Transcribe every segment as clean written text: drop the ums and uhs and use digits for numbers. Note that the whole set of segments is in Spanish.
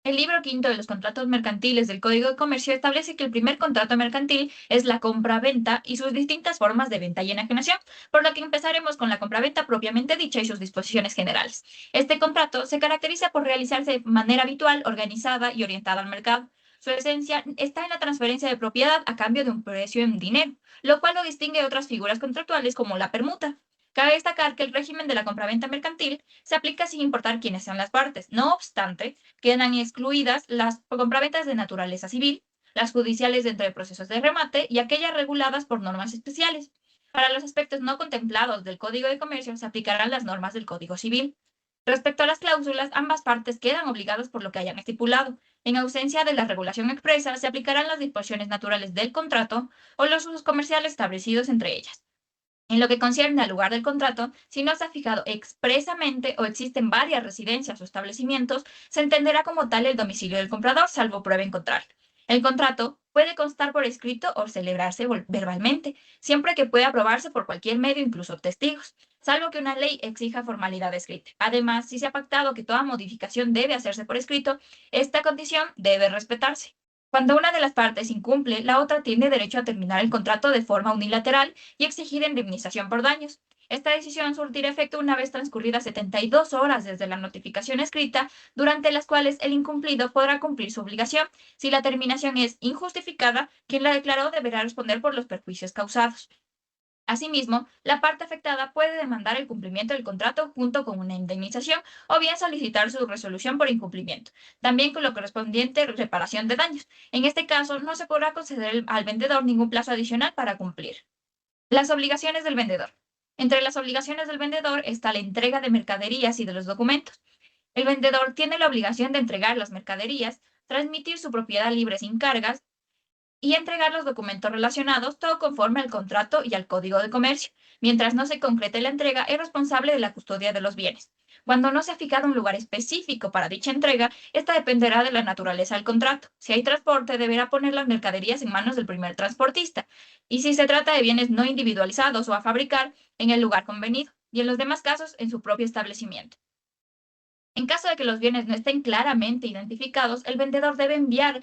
El libro quinto de los contratos mercantiles del Código de Comercio establece que el primer contrato mercantil es la compra-venta y sus distintas formas de venta y enajenación, por lo que empezaremos con la compra-venta propiamente dicha y sus disposiciones generales. Este contrato se caracteriza por realizarse de manera habitual, organizada y orientada al mercado. Su esencia está en la transferencia de propiedad a cambio de un precio en dinero, lo cual lo distingue de otras figuras contractuales como la permuta. Cabe destacar que el régimen de la compraventa mercantil se aplica sin importar quiénes sean las partes. No obstante, quedan excluidas las compraventas de naturaleza civil, las judiciales dentro de procesos de remate y aquellas reguladas por normas especiales. Para los aspectos no contemplados del Código de Comercio se aplicarán las normas del Código Civil. Respecto a las cláusulas, ambas partes quedan obligadas por lo que hayan estipulado. En ausencia de la regulación expresa, se aplicarán las disposiciones naturales del contrato o los usos comerciales establecidos entre ellas. En lo que concierne al lugar del contrato, si no se ha fijado expresamente o existen varias residencias o establecimientos, se entenderá como tal el domicilio del comprador, salvo prueba en contrario. El contrato puede constar por escrito o celebrarse verbalmente, siempre que pueda aprobarse por cualquier medio, incluso testigos, salvo que una ley exija formalidad escrita. Además, si se ha pactado que toda modificación debe hacerse por escrito, esta condición debe respetarse. Cuando una de las partes incumple, la otra tiene derecho a terminar el contrato de forma unilateral y exigir indemnización por daños. Esta decisión surtirá efecto una vez transcurridas 72 horas desde la notificación escrita, durante las cuales el incumplido podrá cumplir su obligación. Si la terminación es injustificada, quien la declaró deberá responder por los perjuicios causados. Asimismo, la parte afectada puede demandar el cumplimiento del contrato junto con una indemnización o bien solicitar su resolución por incumplimiento, también con lo correspondiente reparación de daños. En este caso, no se podrá conceder al vendedor ningún plazo adicional para cumplir. Las obligaciones del vendedor. Entre las obligaciones del vendedor está la entrega de mercaderías y de los documentos. El vendedor tiene la obligación de entregar las mercaderías, transmitir su propiedad libre sin cargas y entregar los documentos relacionados, todo conforme al contrato y al Código de Comercio. Mientras no se concrete la entrega, es responsable de la custodia de los bienes. Cuando no se ha fijado un lugar específico para dicha entrega, esta dependerá de la naturaleza del contrato. Si hay transporte, deberá poner las mercaderías en manos del primer transportista. Y si se trata de bienes no individualizados o a fabricar, en el lugar convenido. Y en los demás casos, en su propio establecimiento. En caso de que los bienes no estén claramente identificados, el vendedor debe enviar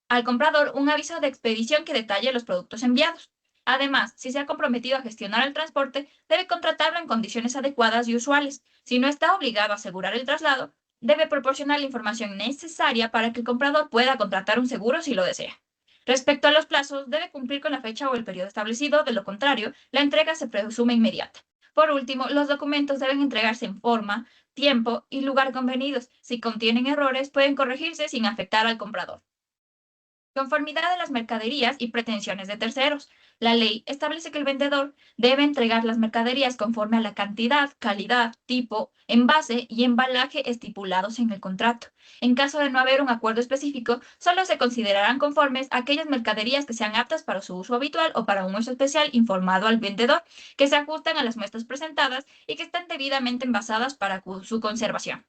al comprador un aviso de expedición que detalle los productos enviados. Además, si se ha comprometido a gestionar el transporte, debe contratarlo en condiciones adecuadas y usuales. Si no está obligado a asegurar el traslado, debe proporcionar la información necesaria para que el comprador pueda contratar un seguro si lo desea. Respecto a los plazos, debe cumplir con la fecha o el periodo establecido, de lo contrario, la entrega se presume inmediata. Por último, los documentos deben entregarse en forma, tiempo y lugar convenidos. Si contienen errores, pueden corregirse sin afectar al comprador. Conformidad de las mercaderías y pretensiones de terceros. La ley establece que el vendedor debe entregar las mercaderías conforme a la cantidad, calidad, tipo, envase y embalaje estipulados en el contrato. En caso de no haber un acuerdo específico, solo se considerarán conformes aquellas mercaderías que sean aptas para su uso habitual o para un uso especial informado al vendedor, que se ajustan a las muestras presentadas y que estén debidamente envasadas para su conservación.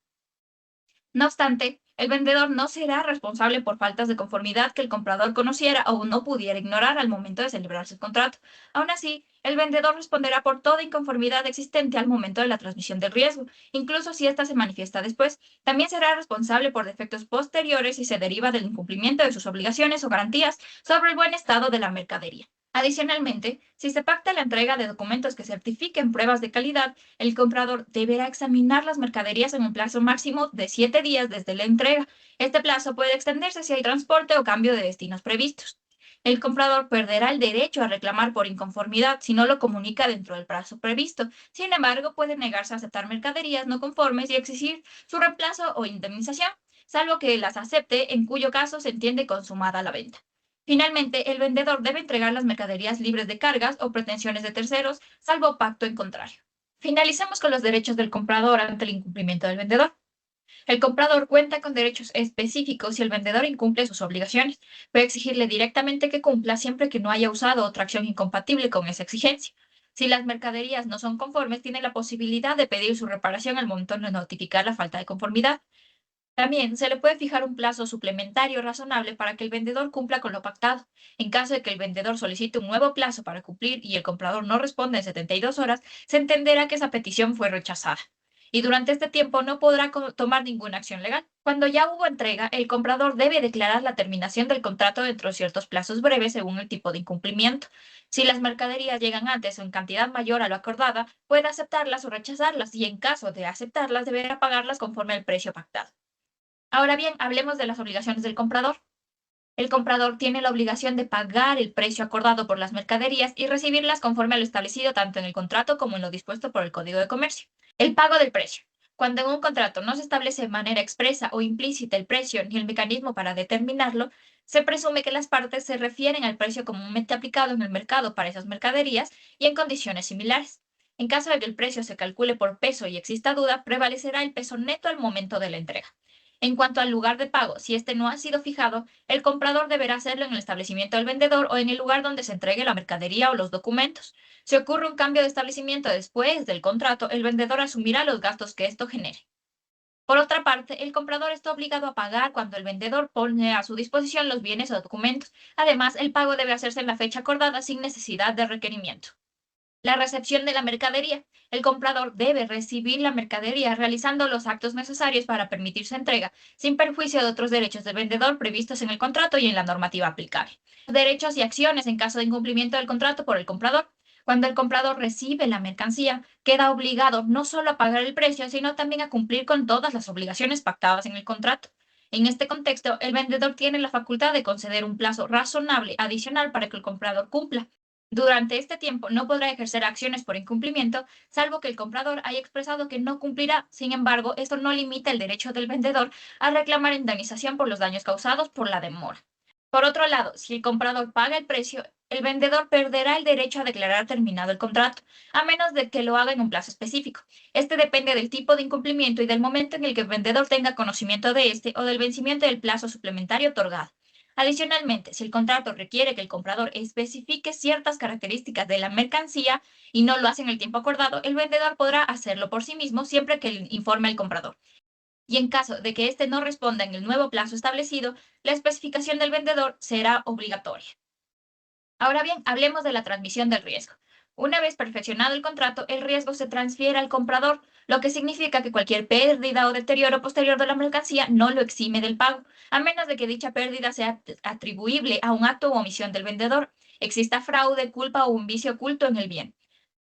No obstante, el vendedor no será responsable por faltas de conformidad que el comprador conociera o no pudiera ignorar al momento de celebrarse el contrato. Aún así, el vendedor responderá por toda inconformidad existente al momento de la transmisión del riesgo, incluso si ésta se manifiesta después. También será responsable por defectos posteriores si se deriva del incumplimiento de sus obligaciones o garantías sobre el buen estado de la mercadería. Adicionalmente, si se pacta la entrega de documentos que certifiquen pruebas de calidad, el comprador deberá examinar las mercaderías en un plazo máximo de 7 días desde la entrega. Este plazo puede extenderse si hay transporte o cambio de destinos previstos. El comprador perderá el derecho a reclamar por inconformidad si no lo comunica dentro del plazo previsto. Sin embargo, puede negarse a aceptar mercaderías no conformes y exigir su reemplazo o indemnización, salvo que las acepte, en cuyo caso se entiende consumada la venta. Finalmente, el vendedor debe entregar las mercaderías libres de cargas o pretensiones de terceros, salvo pacto en contrario. Finalizamos con los derechos del comprador ante el incumplimiento del vendedor. El comprador cuenta con derechos específicos si el vendedor incumple sus obligaciones. Puede exigirle directamente que cumpla siempre que no haya usado otra acción incompatible con esa exigencia. Si las mercaderías no son conformes, tiene la posibilidad de pedir su reparación al momento de notificar la falta de conformidad. También se le puede fijar un plazo suplementario razonable para que el vendedor cumpla con lo pactado. En caso de que el vendedor solicite un nuevo plazo para cumplir y el comprador no responda en 72 horas, se entenderá que esa petición fue rechazada. y durante este tiempo no podrá tomar ninguna acción legal. Cuando ya hubo entrega, el comprador debe declarar la terminación del contrato dentro de ciertos plazos breves según el tipo de incumplimiento. Si las mercaderías llegan antes o en cantidad mayor a lo acordada, puede aceptarlas o rechazarlas y en caso de aceptarlas deberá pagarlas conforme al precio pactado. Ahora bien, hablemos de las obligaciones del comprador. El comprador tiene la obligación de pagar el precio acordado por las mercaderías y recibirlas conforme a lo establecido tanto en el contrato como en lo dispuesto por el Código de Comercio. El pago del precio. Cuando en un contrato no se establece de manera expresa o implícita el precio ni el mecanismo para determinarlo, se presume que las partes se refieren al precio comúnmente aplicado en el mercado para esas mercaderías y en condiciones similares. En caso de que el precio se calcule por peso y exista duda, prevalecerá el peso neto al momento de la entrega. En cuanto al lugar de pago, si este no ha sido fijado, el comprador deberá hacerlo en el establecimiento del vendedor o en el lugar donde se entregue la mercadería o los documentos. Si ocurre un cambio de establecimiento después del contrato, el vendedor asumirá los gastos que esto genere. Por otra parte, el comprador está obligado a pagar cuando el vendedor pone a su disposición los bienes o documentos. Además, el pago debe hacerse en la fecha acordada sin necesidad de requerimiento. La recepción de la mercadería. El comprador debe recibir la mercadería realizando los actos necesarios para permitir su entrega, sin perjuicio de otros derechos del vendedor previstos en el contrato y en la normativa aplicable. Derechos y acciones en caso de incumplimiento del contrato por el comprador. Cuando el comprador recibe la mercancía, queda obligado no solo a pagar el precio, sino también a cumplir con todas las obligaciones pactadas en el contrato. En este contexto, el vendedor tiene la facultad de conceder un plazo razonable adicional para que el comprador cumpla. Durante este tiempo no podrá ejercer acciones por incumplimiento, salvo que el comprador haya expresado que no cumplirá. Sin embargo, esto no limita el derecho del vendedor a reclamar indemnización por los daños causados por la demora. Por otro lado, si el comprador paga el precio, el vendedor perderá el derecho a declarar terminado el contrato, a menos de que lo haga en un plazo específico. Este depende del tipo de incumplimiento y del momento en el que el vendedor tenga conocimiento de este o del vencimiento del plazo suplementario otorgado. Adicionalmente, si el contrato requiere que el comprador especifique ciertas características de la mercancía y no lo hace en el tiempo acordado, el vendedor podrá hacerlo por sí mismo siempre que le informe al comprador. Y en caso de que éste no responda en el nuevo plazo establecido, la especificación del vendedor será obligatoria. Ahora bien, hablemos de la transmisión del riesgo. Una vez perfeccionado el contrato, el riesgo se transfiere al comprador, lo que significa que cualquier pérdida o deterioro posterior de la mercancía no lo exime del pago, a menos de que dicha pérdida sea atribuible a un acto o omisión del vendedor, exista fraude, culpa o un vicio oculto en el bien.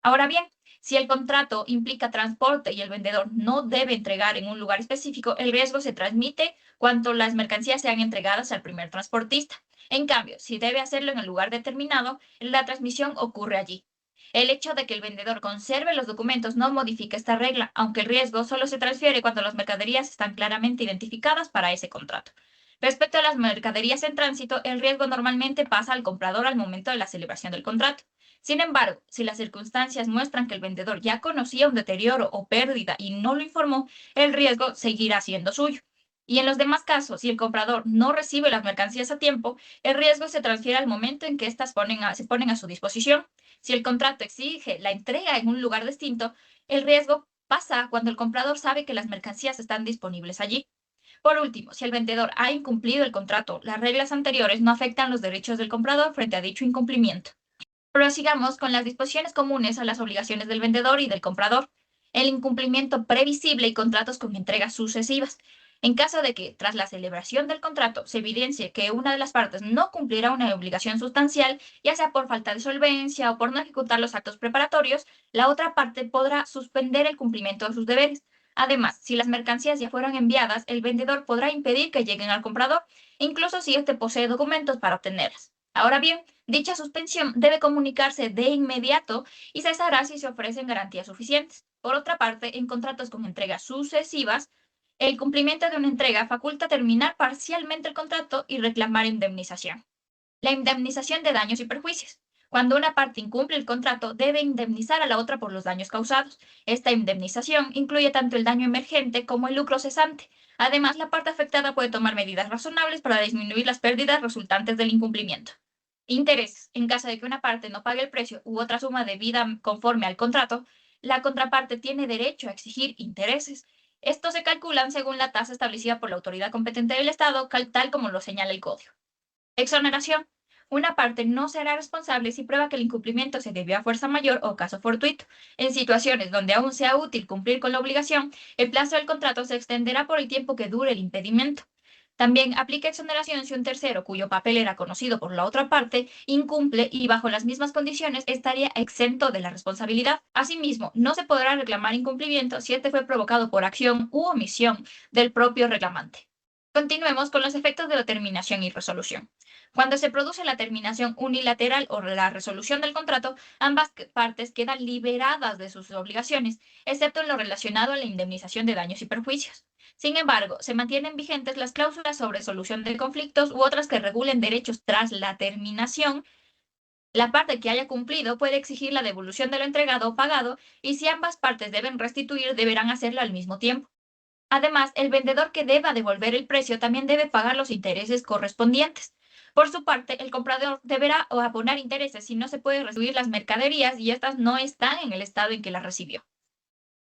Ahora bien, si el contrato implica transporte y el vendedor no debe entregar en un lugar específico, el riesgo se transmite cuando las mercancías sean entregadas al primer transportista. En cambio, si debe hacerlo en el lugar determinado, la transmisión ocurre allí. El hecho de que el vendedor conserve los documentos no modifica esta regla, aunque el riesgo solo se transfiere cuando las mercaderías están claramente identificadas para ese contrato. Respecto a las mercaderías en tránsito, el riesgo normalmente pasa al comprador al momento de la celebración del contrato. Sin embargo, si las circunstancias muestran que el vendedor ya conocía un deterioro o pérdida y no lo informó, el riesgo seguirá siendo suyo. Y en los demás casos, si el comprador no recibe las mercancías a tiempo, el riesgo se transfiere al momento en que éstas se ponen a su disposición. Si el contrato exige la entrega en un lugar distinto, el riesgo pasa cuando el comprador sabe que las mercancías están disponibles allí. Por último, si el vendedor ha incumplido el contrato, las reglas anteriores no afectan los derechos del comprador frente a dicho incumplimiento. Prosigamos con las disposiciones comunes a las obligaciones del vendedor y del comprador. El incumplimiento previsible y contratos con entregas sucesivas. En caso de que, tras la celebración del contrato, se evidencie que una de las partes no cumplirá una obligación sustancial, ya sea por falta de solvencia o por no ejecutar los actos preparatorios, la otra parte podrá suspender el cumplimiento de sus deberes. Además, si las mercancías ya fueron enviadas, el vendedor podrá impedir que lleguen al comprador, incluso si éste posee documentos para obtenerlas. Ahora bien, dicha suspensión debe comunicarse de inmediato y cesará si se ofrecen garantías suficientes. Por otra parte, en contratos con entregas sucesivas, el cumplimiento de una entrega faculta terminar parcialmente el contrato y reclamar indemnización. La indemnización de daños y perjuicios. Cuando una parte incumple el contrato, debe indemnizar a la otra por los daños causados. Esta indemnización incluye tanto el daño emergente como el lucro cesante. Además, la parte afectada puede tomar medidas razonables para disminuir las pérdidas resultantes del incumplimiento. Intereses. En caso de que una parte no pague el precio u otra suma debida conforme al contrato, la contraparte tiene derecho a exigir intereses. Estos se calculan según la tasa establecida por la autoridad competente del Estado, tal como lo señala el Código. Exoneración. Una parte no será responsable si prueba que el incumplimiento se debió a fuerza mayor o caso fortuito. En situaciones donde aún sea útil cumplir con la obligación, el plazo del contrato se extenderá por el tiempo que dure el impedimento. También aplica exoneración si un tercero cuyo papel era conocido por la otra parte incumple y bajo las mismas condiciones estaría exento de la responsabilidad. Asimismo, no se podrá reclamar incumplimiento si este fue provocado por acción u omisión del propio reclamante. Continuemos con los efectos de la terminación y resolución. Cuando se produce la terminación unilateral o la resolución del contrato, ambas partes quedan liberadas de sus obligaciones, excepto en lo relacionado a la indemnización de daños y perjuicios. Sin embargo, se mantienen vigentes las cláusulas sobre solución de conflictos u otras que regulen derechos tras la terminación. La parte que haya cumplido puede exigir la devolución de lo entregado o pagado, y si ambas partes deben restituir, deberán hacerlo al mismo tiempo. Además, el vendedor que deba devolver el precio también debe pagar los intereses correspondientes. Por su parte, el comprador deberá abonar intereses si no se puede recibir las mercaderías y éstas no están en el estado en que las recibió.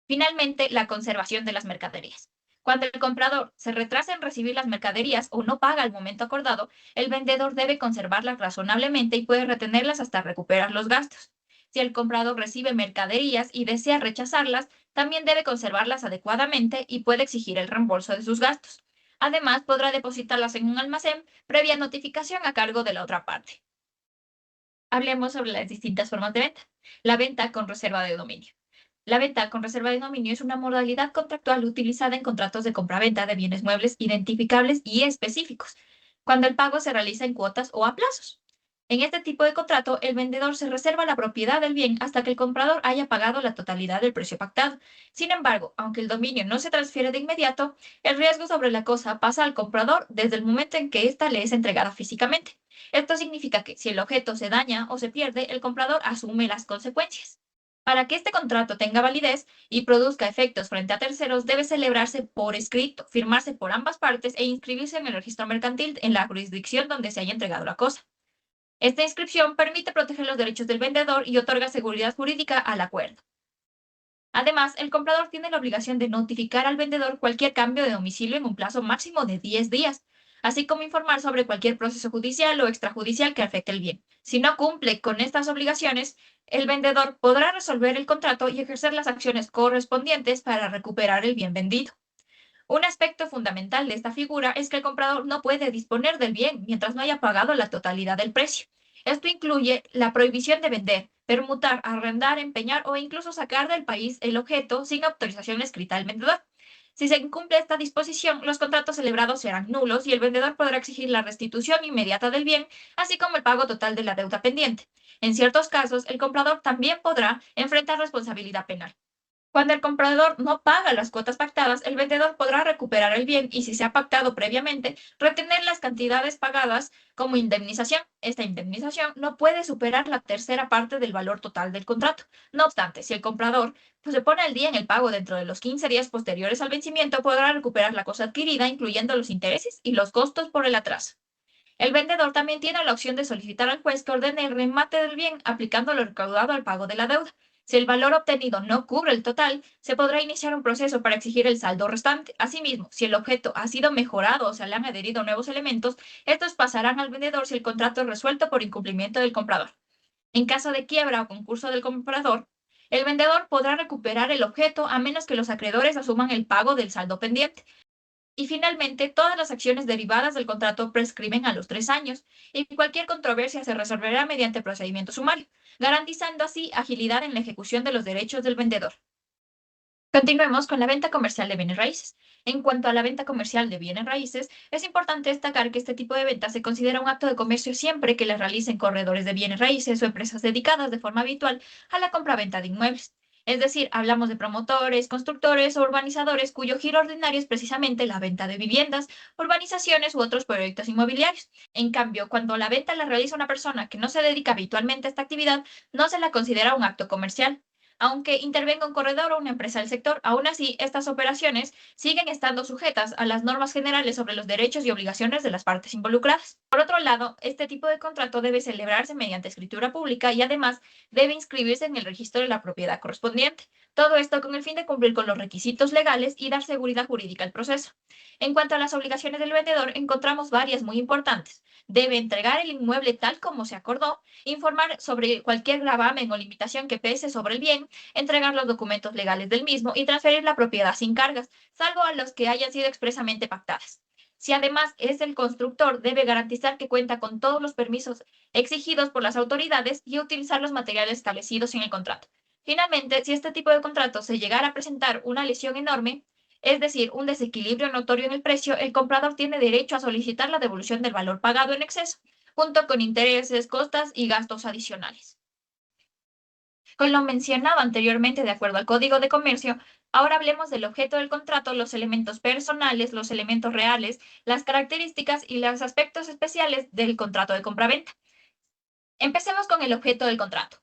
Finalmente, la conservación de las mercaderías. Cuando el comprador se retrasa en recibir las mercaderías o no paga al momento acordado, el vendedor debe conservarlas razonablemente y puede retenerlas hasta recuperar los gastos. Si el comprador recibe mercaderías y desea rechazarlas, también debe conservarlas adecuadamente y puede exigir el reembolso de sus gastos. Además, podrá depositarlas en un almacén previa notificación a cargo de la otra parte. Hablemos sobre las distintas formas de venta. La venta con reserva de dominio. La venta con reserva de dominio es una modalidad contractual utilizada en contratos de compraventa de bienes muebles identificables y específicos, cuando el pago se realiza en cuotas o a plazos. En este tipo de contrato, el vendedor se reserva la propiedad del bien hasta que el comprador haya pagado la totalidad del precio pactado. Sin embargo, aunque el dominio no se transfiere de inmediato, el riesgo sobre la cosa pasa al comprador desde el momento en que ésta le es entregada físicamente. Esto significa que si el objeto se daña o se pierde, el comprador asume las consecuencias. Para que este contrato tenga validez y produzca efectos frente a terceros, debe celebrarse por escrito, firmarse por ambas partes e inscribirse en el registro mercantil en la jurisdicción donde se haya entregado la cosa. Esta inscripción permite proteger los derechos del vendedor y otorga seguridad jurídica al acuerdo. Además, el comprador tiene la obligación de notificar al vendedor cualquier cambio de domicilio en un plazo máximo de 10 días, así como informar sobre cualquier proceso judicial o extrajudicial que afecte el bien. Si no cumple con estas obligaciones, el vendedor podrá resolver el contrato y ejercer las acciones correspondientes para recuperar el bien vendido. Un aspecto fundamental de esta figura es que el comprador no puede disponer del bien mientras no haya pagado la totalidad del precio. Esto incluye la prohibición de vender, permutar, arrendar, empeñar o incluso sacar del país el objeto sin autorización escrita del vendedor. Si se incumple esta disposición, los contratos celebrados serán nulos y el vendedor podrá exigir la restitución inmediata del bien, así como el pago total de la deuda pendiente. En ciertos casos, el comprador también podrá enfrentar responsabilidad penal. Cuando el comprador no paga las cuotas pactadas, el vendedor podrá recuperar el bien y, si se ha pactado previamente, retener las cantidades pagadas como indemnización. Esta indemnización no puede superar la tercera parte del valor total del contrato. No obstante, si el comprador se pone al día en el pago dentro de los 15 días posteriores al vencimiento, podrá recuperar la cosa adquirida, incluyendo los intereses y los costos por el atraso. El vendedor también tiene la opción de solicitar al juez que ordene el remate del bien aplicando lo recaudado al pago de la deuda. Si el valor obtenido no cubre el total, se podrá iniciar un proceso para exigir el saldo restante. Asimismo, si el objeto ha sido mejorado o se le han adherido nuevos elementos, estos pasarán al vendedor si el contrato es resuelto por incumplimiento del comprador. En caso de quiebra o concurso del comprador, el vendedor podrá recuperar el objeto a menos que los acreedores asuman el pago del saldo pendiente. Y finalmente, todas las acciones derivadas del contrato prescriben a los 3 años y cualquier controversia se resolverá mediante procedimiento sumario, garantizando así agilidad en la ejecución de los derechos del vendedor. Continuemos con la venta comercial de bienes raíces. En cuanto a la venta comercial de bienes raíces, es importante destacar que este tipo de venta se considera un acto de comercio siempre que la realicen corredores de bienes raíces o empresas dedicadas de forma habitual a la compraventa de inmuebles. Es decir, hablamos de promotores, constructores o urbanizadores cuyo giro ordinario es precisamente la venta de viviendas, urbanizaciones u otros proyectos inmobiliarios. En cambio, cuando la venta la realiza una persona que no se dedica habitualmente a esta actividad, no se la considera un acto comercial. Aunque intervenga un corredor o una empresa del sector, aún así, estas operaciones siguen estando sujetas a las normas generales sobre los derechos y obligaciones de las partes involucradas. Por otro lado, este tipo de contrato debe celebrarse mediante escritura pública y además debe inscribirse en el registro de la propiedad correspondiente. Todo esto con el fin de cumplir con los requisitos legales y dar seguridad jurídica al proceso. En cuanto a las obligaciones del vendedor, encontramos varias muy importantes. Debe entregar el inmueble tal como se acordó, informar sobre cualquier gravamen o limitación que pese sobre el bien, entregar los documentos legales del mismo y transferir la propiedad sin cargas, salvo a los que hayan sido expresamente pactadas. Si además es el constructor, debe garantizar que cuenta con todos los permisos exigidos por las autoridades y utilizar los materiales establecidos en el contrato. Finalmente, si este tipo de contrato se llegara a presentar una lesión enorme, es decir, un desequilibrio notorio en el precio, el comprador tiene derecho a solicitar la devolución del valor pagado en exceso, junto con intereses, costas y gastos adicionales. Con lo mencionado anteriormente de acuerdo al Código de Comercio, ahora hablemos del objeto del contrato, los elementos personales, los elementos reales, las características y los aspectos especiales del contrato de compraventa. Empecemos con el objeto del contrato.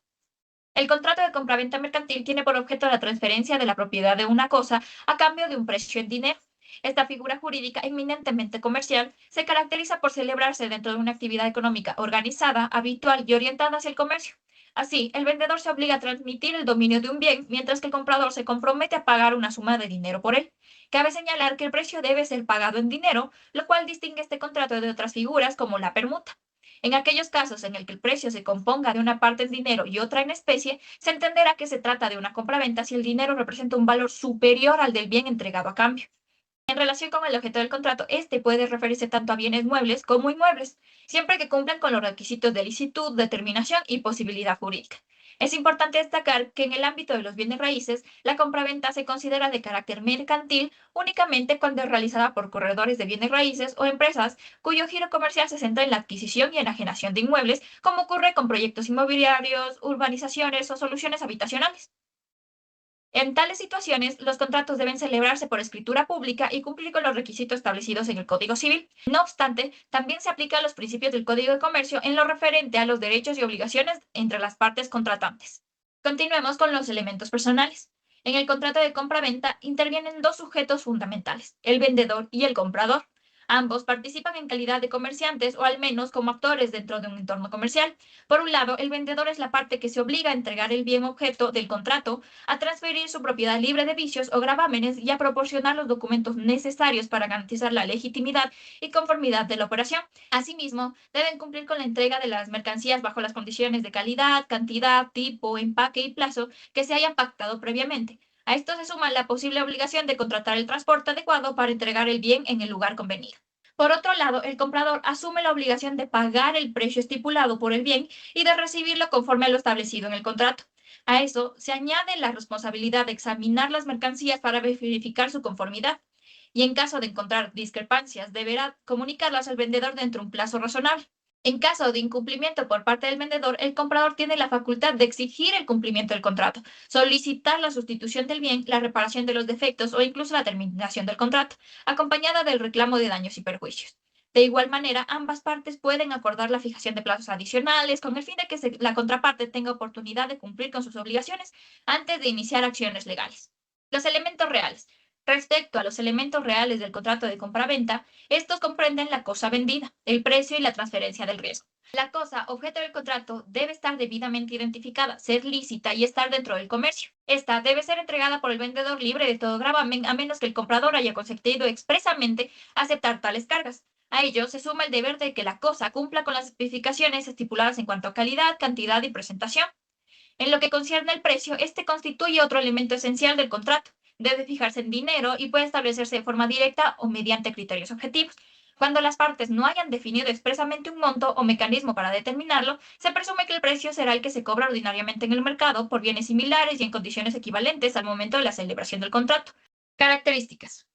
El contrato de compraventa mercantil tiene por objeto la transferencia de la propiedad de una cosa a cambio de un precio en dinero. Esta figura jurídica eminentemente comercial se caracteriza por celebrarse dentro de una actividad económica organizada, habitual y orientada hacia el comercio. Así, el vendedor se obliga a transmitir el dominio de un bien, mientras que el comprador se compromete a pagar una suma de dinero por él. Cabe señalar que el precio debe ser pagado en dinero, lo cual distingue este contrato de otras figuras como la permuta. En aquellos casos en el que el precio se componga de una parte en dinero y otra en especie, se entenderá que se trata de una compraventa si el dinero representa un valor superior al del bien entregado a cambio. En relación con el objeto del contrato, este puede referirse tanto a bienes muebles como inmuebles, siempre que cumplan con los requisitos de licitud, determinación y posibilidad jurídica. Es importante destacar que en el ámbito de los bienes raíces, la compraventa se considera de carácter mercantil únicamente cuando es realizada por corredores de bienes raíces o empresas cuyo giro comercial se centra en la adquisición y enajenación de inmuebles, como ocurre con proyectos inmobiliarios, urbanizaciones o soluciones habitacionales. En tales situaciones, los contratos deben celebrarse por escritura pública y cumplir con los requisitos establecidos en el Código Civil. No obstante, también se aplican los principios del Código de Comercio en lo referente a los derechos y obligaciones entre las partes contratantes. Continuemos con los elementos personales. En el contrato de compra-venta intervienen dos sujetos fundamentales, el vendedor y el comprador. Ambos participan en calidad de comerciantes o al menos como actores dentro de un entorno comercial. Por un lado, el vendedor es la parte que se obliga a entregar el bien objeto del contrato, a transferir su propiedad libre de vicios o gravámenes y a proporcionar los documentos necesarios para garantizar la legitimidad y conformidad de la operación. Asimismo, deben cumplir con la entrega de las mercancías bajo las condiciones de calidad, cantidad, tipo, empaque y plazo que se hayan pactado previamente. A esto se suma la posible obligación de contratar el transporte adecuado para entregar el bien en el lugar convenido. Por otro lado, el comprador asume la obligación de pagar el precio estipulado por el bien y de recibirlo conforme a lo establecido en el contrato. A eso se añade la responsabilidad de examinar las mercancías para verificar su conformidad y en caso de encontrar discrepancias deberá comunicarlas al vendedor dentro de un plazo razonable. En caso de incumplimiento por parte del vendedor, el comprador tiene la facultad de exigir el cumplimiento del contrato, solicitar la sustitución del bien, la reparación de los defectos o incluso la terminación del contrato, acompañada del reclamo de daños y perjuicios. De igual manera, ambas partes pueden acordar la fijación de plazos adicionales con el fin de que la contraparte tenga oportunidad de cumplir con sus obligaciones antes de iniciar acciones legales. Los elementos reales. Respecto a los elementos reales del contrato de compraventa, estos comprenden la cosa vendida, el precio y la transferencia del riesgo. La cosa objeto del contrato debe estar debidamente identificada, ser lícita y estar dentro del comercio. Esta debe ser entregada por el vendedor libre de todo gravamen a menos que el comprador haya consentido expresamente aceptar tales cargas. A ello se suma el deber de que la cosa cumpla con las especificaciones estipuladas en cuanto a calidad, cantidad y presentación. En lo que concierne al precio, este constituye otro elemento esencial del contrato. Debe fijarse en dinero y puede establecerse de forma directa o mediante criterios objetivos. Cuando las partes no hayan definido expresamente un monto o mecanismo para determinarlo, se presume que el precio será el que se cobra ordinariamente en el mercado por bienes similares y en condiciones equivalentes al momento de la celebración del contrato. Características.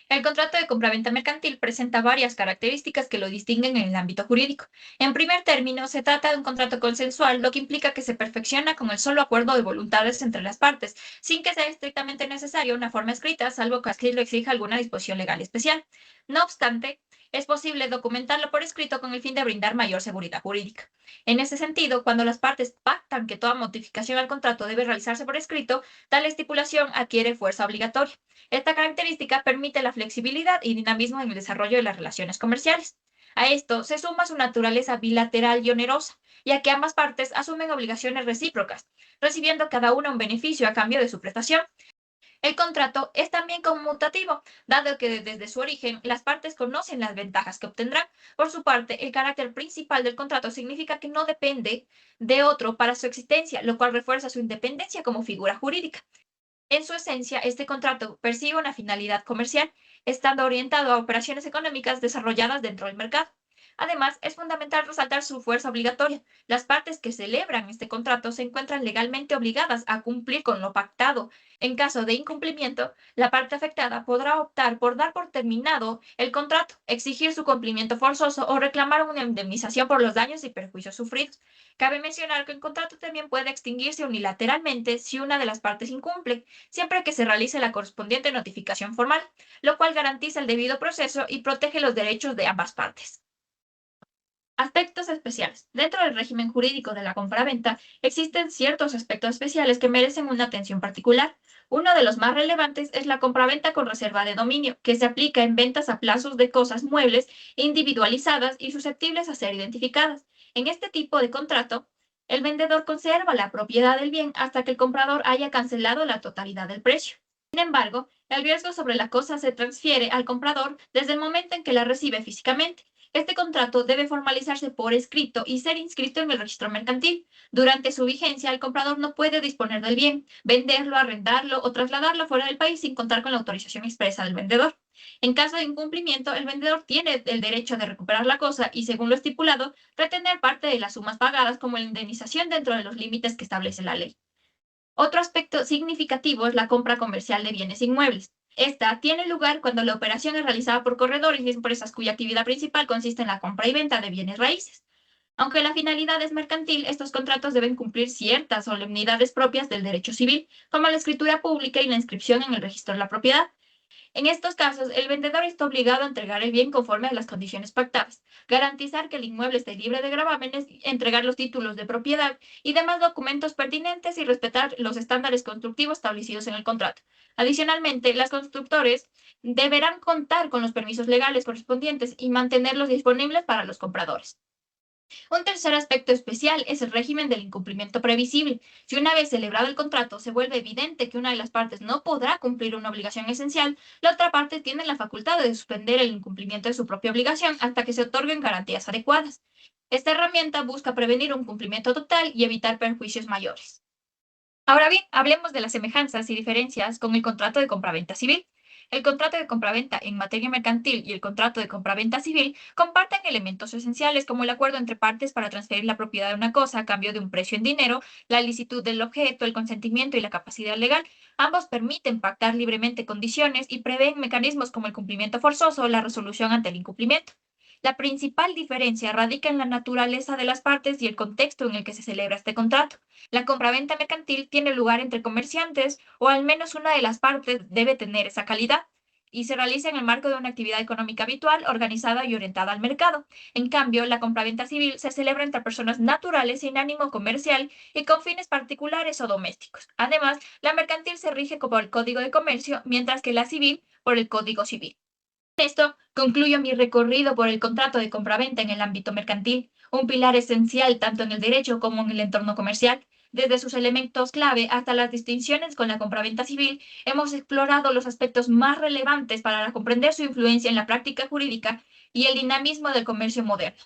El contrato de compraventa mercantil presenta varias características que lo distinguen en el ámbito jurídico. En primer término, se trata de un contrato consensual, lo que implica que se perfecciona con el solo acuerdo de voluntades entre las partes, sin que sea estrictamente necesaria una forma escrita, salvo que así lo exija alguna disposición legal especial. No obstante, es posible documentarlo por escrito con el fin de brindar mayor seguridad jurídica. En ese sentido, cuando las partes pactan que toda modificación al contrato debe realizarse por escrito, tal estipulación adquiere fuerza obligatoria. Esta característica permite la flexibilidad y dinamismo en el desarrollo de las relaciones comerciales. A esto se suma su naturaleza bilateral y onerosa, ya que ambas partes asumen obligaciones recíprocas, recibiendo cada una un beneficio a cambio de su prestación. El contrato es también conmutativo, dado que desde su origen las partes conocen las ventajas que obtendrán. Por su parte, el carácter principal del contrato significa que no depende de otro para su existencia, lo cual refuerza su independencia como figura jurídica. En su esencia, este contrato persigue una finalidad comercial, estando orientado a operaciones económicas desarrolladas dentro del mercado. Además, es fundamental resaltar su fuerza obligatoria. Las partes que celebran este contrato se encuentran legalmente obligadas a cumplir con lo pactado. En caso de incumplimiento, la parte afectada podrá optar por dar por terminado el contrato, exigir su cumplimiento forzoso o reclamar una indemnización por los daños y perjuicios sufridos. Cabe mencionar que el contrato también puede extinguirse unilateralmente si una de las partes incumple, siempre que se realice la correspondiente notificación formal, lo cual garantiza el debido proceso y protege los derechos de ambas partes. Aspectos especiales. Dentro del régimen jurídico de la compraventa existen ciertos aspectos especiales que merecen una atención particular. Uno de los más relevantes es la compraventa con reserva de dominio, que se aplica en ventas a plazos de cosas muebles individualizadas y susceptibles a ser identificadas. En este tipo de contrato, el vendedor conserva la propiedad del bien hasta que el comprador haya cancelado la totalidad del precio. Sin embargo, el riesgo sobre la cosa se transfiere al comprador desde el momento en que la recibe físicamente. Este contrato debe formalizarse por escrito y ser inscrito en el registro mercantil. Durante su vigencia, el comprador no puede disponer del bien, venderlo, arrendarlo o trasladarlo fuera del país sin contar con la autorización expresa del vendedor. En caso de incumplimiento, el vendedor tiene el derecho de recuperar la cosa y, según lo estipulado, retener parte de las sumas pagadas como la indemnización dentro de los límites que establece la ley. Otro aspecto significativo es la compra comercial de bienes inmuebles. Esta tiene lugar cuando la operación es realizada por corredores y empresas cuya actividad principal consiste en la compra y venta de bienes raíces. Aunque la finalidad es mercantil, estos contratos deben cumplir ciertas solemnidades propias del derecho civil, como la escritura pública y la inscripción en el registro de la propiedad. En estos casos, el vendedor está obligado a entregar el bien conforme a las condiciones pactadas, garantizar que el inmueble esté libre de gravámenes, entregar los títulos de propiedad y demás documentos pertinentes y respetar los estándares constructivos establecidos en el contrato. Adicionalmente, los constructores deberán contar con los permisos legales correspondientes y mantenerlos disponibles para los compradores. Un tercer aspecto especial es el régimen del incumplimiento previsible. Si una vez celebrado el contrato se vuelve evidente que una de las partes no podrá cumplir una obligación esencial, la otra parte tiene la facultad de suspender el incumplimiento de su propia obligación hasta que se otorguen garantías adecuadas. Esta herramienta busca prevenir un cumplimiento total y evitar perjuicios mayores. Ahora bien, hablemos de las semejanzas y diferencias con el contrato de compraventa civil. El contrato de compraventa en materia mercantil y el contrato de compraventa civil comparten elementos esenciales como el acuerdo entre partes para transferir la propiedad de una cosa a cambio de un precio en dinero, la licitud del objeto, el consentimiento y la capacidad legal. Ambos permiten pactar libremente condiciones y prevén mecanismos como el cumplimiento forzoso o la resolución ante el incumplimiento. La principal diferencia radica en la naturaleza de las partes y el contexto en el que se celebra este contrato. La compraventa mercantil tiene lugar entre comerciantes o al menos una de las partes debe tener esa calidad y se realiza en el marco de una actividad económica habitual, organizada y orientada al mercado. En cambio, la compraventa civil se celebra entre personas naturales sin ánimo comercial y con fines particulares o domésticos. Además, la mercantil se rige por el Código de Comercio, mientras que la civil por el Código Civil. Con esto concluyo mi recorrido por el contrato de compraventa en el ámbito mercantil, un pilar esencial tanto en el derecho como en el entorno comercial. Desde sus elementos clave hasta las distinciones con la compraventa civil, hemos explorado los aspectos más relevantes para comprender su influencia en la práctica jurídica y el dinamismo del comercio moderno.